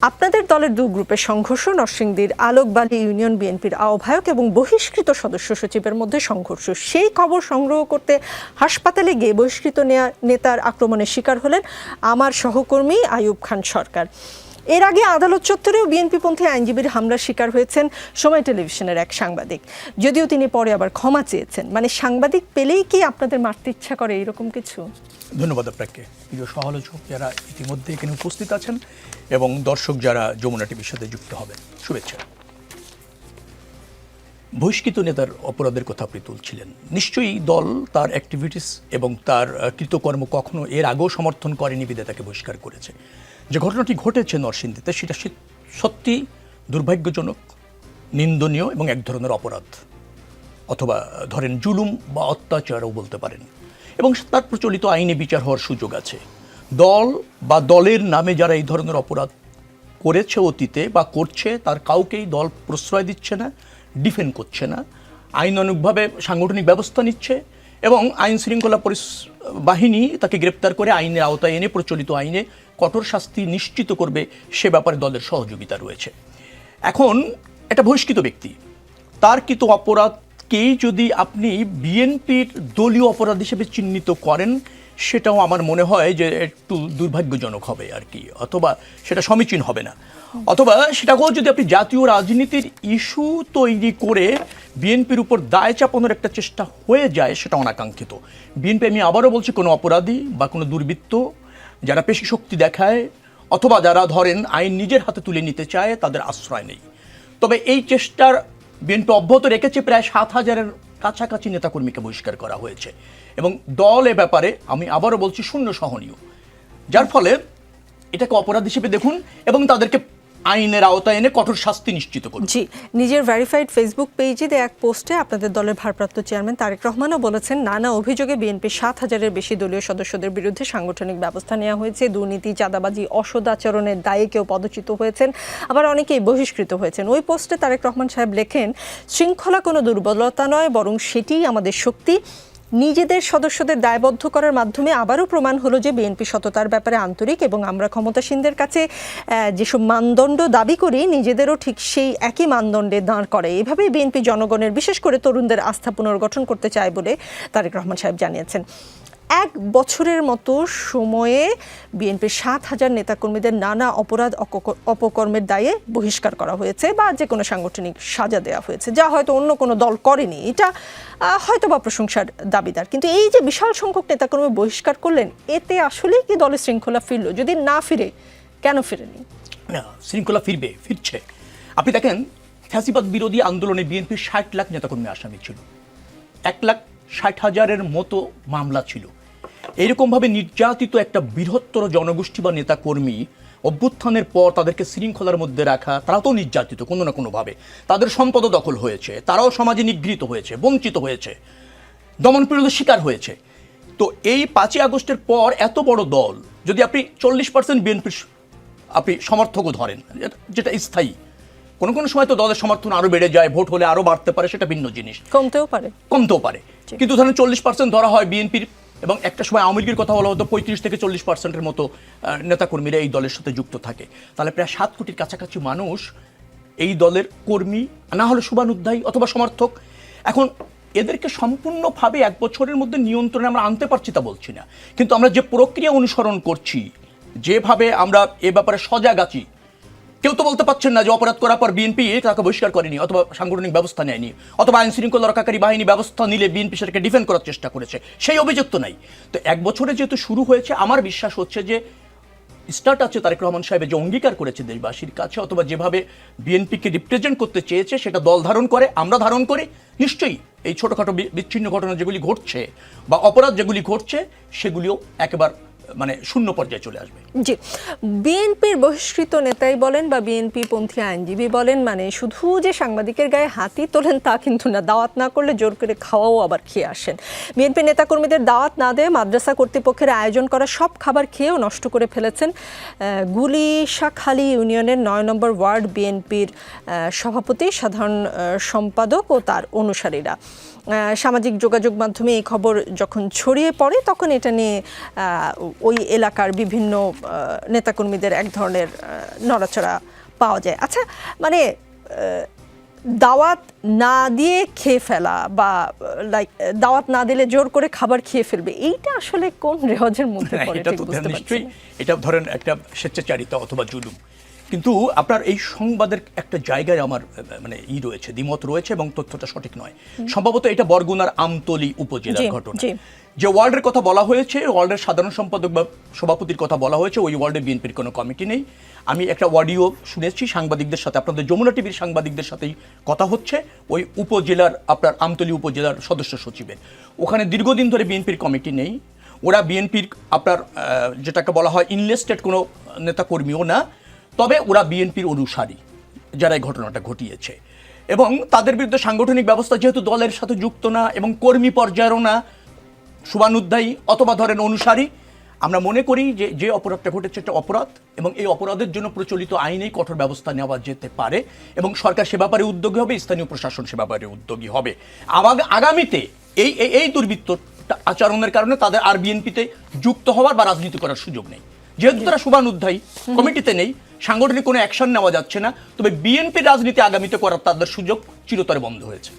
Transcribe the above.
আপনাদের দলের দু গ্রুপের সংঘর্ষ, নরসিংদীর আলোকবালি ইউনিয়ন বিএনপির আহ্বায়ক এবং বহিষ্কৃত সদস্য সচিবের মধ্যে সংঘর্ষ। সেই খবর সংগ্রহ করতে হাসপাতালে গিয়ে বহিষ্কৃত নেতার আক্রমণের শিকার হলেন আমার সহকর্মী আইয়ুব খান সরকার। এর আগে আদালত চত্বরেও বিএনপিপন্থী আইনজীবীর হামলার শিকার হয়েছেন সময় টেলিভিশনের এক সাংবাদিক, যদিও তিনি পরে আবার ক্ষমা চেয়েছেন। মানে সাংবাদিক পেলেই কি আপনাদের মারতে ইচ্ছা করে এরকম কিছু? ধন্যবাদ আপনাকে। প্রিয় সমালোচক যারা ইতিমধ্যে এখানে উপস্থিত আছেন এবং দর্শক যারা যমুনা টিভির সাথে যুক্ত হবেন, শুভেচ্ছা। বহিষ্কৃত নেতার অপরাধের কথা আপনি তুলছিলেন। নিশ্চয়ই দল তার অ্যাক্টিভিটিস এবং তার কৃতকর্ম কখনো এর আগেও সমর্থন করেনি, বিধায় তাকে বহিষ্কার করেছে। যে ঘটনাটি ঘটেছে নরসিংদীতে, সেটা সত্যি দুর্ভাগ্যজনক, নিন্দনীয় এবং এক ধরনের অপরাধ, অথবা ধরেন জুলুম বা অত্যাচারও বলতে পারেন। এবং তার প্রচলিত আইনে বিচার হওয়ার সুযোগ আছে। দল বা দলের নামে যারা এই ধরনের অপরাধ করেছে অতীতে বা করছে, তার কাউকেই দল প্রশ্রয় দিচ্ছে না, ডিফেন্ড করছে না, আইনানুগভাবে সাংগঠনিক ব্যবস্থা নিচ্ছে এবং আইন শৃঙ্খলা বাহিনী তাকে গ্রেপ্তার করে আইনের আওতায় এনে প্রচলিত আইনে কঠোর শাস্তি নিশ্চিত করবে, সে ব্যাপারে দলের সহযোগিতা রয়েছে। এখন একটা বহিষ্কৃত ব্যক্তি, তার কৃত অপরাধকেই যদি আপনি বিএনপির দলীয় অপরাধ হিসেবে চিহ্নিত করেন, সেটাও আমার মনে হয় যে একটু দুর্ভাগ্যজনক হবে আর কি, অথবা সেটা সমীচীন হবে না। অথবা সেটাকেও যদি আপনি জাতীয় রাজনীতির ইস্যু তৈরি করে বিএনপির উপর দায় চাপানোর একটা চেষ্টা হয়ে যায়, সেটা অনাকাঙ্ক্ষিত। বিএনপি, আমি আবারও বলছি, কোনো অপরাধী বা কোনো দুর্বৃত্ত যারা পেশি শক্তি দেখায় অথবা যারা ধরেন আইন নিজের হাতে তুলে নিতে চায়, তাদের আশ্রয় নেই। তবে এই চেষ্টার বিএনপি অব্যাহত রেখেছে। প্রায় 7,000-এর কাছাকাছি নেতাকর্মীকে বহিষ্কার করা হয়েছে এবং দল এ ব্যাপারে, আমি আবারও বলছি, শূন্য সহনীয়। যার ফলে এটাকে অপরাধ হিসেবে দেখুন এবং তাদেরকে আইনের আওতায় এনে কঠোর শাস্তি নিশ্চিত করুন। জি, নিজের ভেরিফাইড ফেসবুক পেজে দেয়া এক পোস্টে আপনাদের দলের ভারপ্রাপ্ত চেয়ারম্যান তারেক রহমানও বলেছেন, নানা অভিযোগে বিএনপির 7,000-এর বেশি দলীয় সদস্যদের বিরুদ্ধে সাংগঠনিক ব্যবস্থা নেওয়া হয়েছে। দুর্নীতি, চাঁদাবাজি, অসদাচরণের দায়ে কেউ পদচ্যুত হয়েছেন, আবার অনেকেই বহিষ্কৃত হয়েছেন। ওই পোস্টে তারেক রহমান সাহেব লেখেন, শৃঙ্খলা কোনো দুর্বলতা নয়, বরং সেটিই আমাদের শক্তি। নিজেদের সদস্যদের দায়বদ্ধ করার মাধ্যমে আবারও প্রমাণ হলো যে বিএনপি সততার ব্যাপারে আন্তরিক এবং আমরা ক্ষমতাসীনদের কাছে যেসব মানদণ্ড দাবি করি, নিজেদেরও ঠিক সেই একই মানদণ্ডে দাঁড় করে। এভাবেই বিএনপি জনগণের, বিশেষ করে তরুণদের আস্থা পুনর্গঠন করতে চায় বলে তারেক রহমান সাহেব জানিয়েছেন। 1 বছরের মতো সময়ে বিএনপির 7,000 নেতাকর্মীদের নানা অপরাধ অপকর্মের দায়ে বহিষ্কার করা হয়েছে বা যে কোনো সাংগঠনিক সাজা দেওয়া হয়েছে, যা হয়তো অন্য কোনো দল করেনি। এটা হয়তো বা প্রশংসার দাবিদার। কিন্তু এই যে বিশাল সংখ্যক নেতাকর্মী বহিষ্কার করলেন, এতে আসলেই কি দলের শৃঙ্খলা ফিরল? যদি না ফিরে, কেন ফিরেনি? না, শৃঙ্খলা ফিরছে। আপনি দেখেন, ফ্যাসিবাদ বিরোধী আন্দোলনে বিএনপির 60 লাখ নেতাকর্মী আসামি ছিল, 1,60,000-এর মতো মামলা ছিল। এইরকমভাবে নির্যাতিত একটা বৃহত্তর জনগোষ্ঠী বা নেতাকর্মী, অভ্যুত্থানের পর তাদেরকে শৃঙ্খলার মধ্যে রাখা, তারা তো নির্যাতিত কোনো না কোনোভাবে, তাদের সম্পদ দখল হয়েছে, তারাও সমাজে নিগৃহীত হয়েছে, বঞ্চিত হয়েছে, দমনপীড়নের শিকার হয়েছে। তো এই 5ই আগস্টের পর এত বড় দল, যদি আপনি 40% বিএনপির আপনি সমর্থকও ধরেন, যেটা স্থায়ী, কোনো কোনো সময় তো দলের সমর্থন আরও বেড়ে যায়, ভোট হলে আরও বাড়তে পারে, সেটা ভিন্ন জিনিস, কমতেও পারে। কিন্তু ধরেন 40% ধরা হয় বিএনপির, এবং একটা সময় আওয়ামী লীগের কথা বলা হতো 35 থেকে 40%-এর মতো নেতাকর্মীরা এই দলের সাথে যুক্ত থাকে। তাহলে প্রায় 7 কোটির কাছাকাছি মানুষ এই দলের কর্মী, না হলে শুভানুধ্যায়ী অথবা সমর্থক। এখন এদেরকে সম্পূর্ণভাবে 1 বছরের মধ্যে নিয়ন্ত্রণে আমরা আনতে পারছি তা বলছি না, কিন্তু আমরা যে প্রক্রিয়া অনুসরণ করছি, যেভাবে আমরা এ ব্যাপারে সজাগ আছি, কেউ তো বলতে পারছেন না যে অপরাধ করার পর বিএনপি তাকে বহিষ্কার করেনি অথবা সাংগঠনিক ব্যবস্থা নেয়নি, অথবা আইন শৃঙ্খলা রক্ষাকারী বাহিনী ব্যবস্থা নিলে বিএনপি সেটাকে ডিফেন্ড করার চেষ্টা করেছে, সেই অভিযোগ তো নাই। তো 1 বছরে যেহেতু শুরু হয়েছে, আমার বিশ্বাস হচ্ছে যে স্টার্ট আছে তারেক রহমান সাহেবের যে অঙ্গীকার করেছে দেশবাসীর কাছে, অথবা যেভাবে বিএনপিকে রিপ্রেজেন্ট করতে চেয়েছে, সেটা দল ধারণ করে, আমরা ধারণ করি। নিশ্চয়ই এই ছোটোখাটো বিচ্ছিন্ন ঘটনা যেগুলি ঘটছে বা অপরাধ যেগুলি ঘটছে, সেগুলিও একেবারে শূন্য পর্যায়ে চলে আসবে। জি, বিএনপির বহিষ্কৃত নেতাই বলেন বা বিএনপি পন্থী আইনজীবী বলেন, শুধু যে সাংবাদিকের গায়ে হাতই তোলেন তা কিন্তু না, দাওয়াত না করলে জোর করে খাওয়াও আবার খেয়ে আসেন। বিএনপি নেতাকর্মীদের দাওয়াত না দিয়ে মাদ্রাসা কর্তৃপক্ষের আয়োজন করা সব খাবার খেয়েও নষ্ট করে ফেলেছেন গুলিশাখালী ইউনিয়নের 9 নম্বর ওয়ার্ড বিএনপির সভাপতি, সাধারণ সম্পাদক ও তার অনুসারীরা। সামাজিক যোগাযোগ মাধ্যমে এই খবর যখন ছড়িয়ে পড়ে, তখন এটা নিয়ে ওই এলাকার বিভিন্ন নেতাকর্মীদের এক ধরনের নড়াচড়া পাওয়া যায়। আচ্ছা, মানে দাওয়াত না দিয়ে খেয়ে ফেলা বা লাইক দাওয়াত না দিলে জোর করে খাবার খেয়ে ফেলবে, এইটা আসলে কোন রেওয়াজের মধ্যে পড়ে? এটা ঠিক তো বুঝতে পারছি নিশ্চয়ই না। এটা ধরেন একটা স্বেচ্ছাচারিতা অথবা জুলুম। কিন্তু আপনার এই সংবাদের একটা জায়গায় আমার মানে রয়েছে, দ্বিমত রয়েছে এবং তথ্যটা সঠিক নয়। সম্ভবত এটা বরগুনার আমতলী উপজেলার ঘটনা। যে ওয়ার্ডের কথা বলা হয়েছে, ওয়ার্ডের সাধারণ সম্পাদক বা সভাপতির কথা বলা হয়েছে, ওই ওয়ার্ডে বিএনপির কোনো কমিটি নেই। আমি একটা অডিও শুনেছি সাংবাদিকদের সাথে, আপনাদের যমুনা টিভির সাংবাদিকদের সাথেই কথা হচ্ছে ওই উপজেলার, আপনার আমতলী উপজেলার সদস্য সচিবের। ওখানে দীর্ঘদিন ধরে বিএনপির কমিটি নেই। ওরা বিএনপির আপনার যেটাকে বলা হয় ইনলিস্টেড কোনো নেতাকর্মীও না, তবে ওরা বিএনপির অনুসারী যারা এই ঘটনাটা ঘটিয়েছে। এবং তাদের বিরুদ্ধে সাংগঠনিক ব্যবস্থা যেহেতু দলের সাথে যুক্ত না এবং কর্মী পর্যায়েরও না, শুভানুধ্যায়ী অথবা ধরেন অনুসারী, আমরা মনে করি যে যে অপরাধটা ঘটেছে একটা অপরাধ এবং এই অপরাধের জন্য প্রচলিত আইনেই কঠোর ব্যবস্থা নেওয়া যেতে পারে এবং সরকার সে ব্যাপারে উদ্যোগী হবে, স্থানীয় প্রশাসন সে ব্যাপারে উদ্যোগী হবে। আগামীতে এই এই দুর্বৃত্ত আচরণের কারণে তাদের আর বিএনপিতে যুক্ত হওয়ার বা রাজনীতি করার সুযোগ নেই। যেহেতু তারা শুভানুধ্যায়ী, কমিটিতে নেই, সাংগঠনিক কোনো অ্যাকশন নেওয়া যাচ্ছে না, তবে বিএনপি রাজনীতি আগামীতে করার তাদের সুযোগ চিরতরে বন্ধ হয়েছে।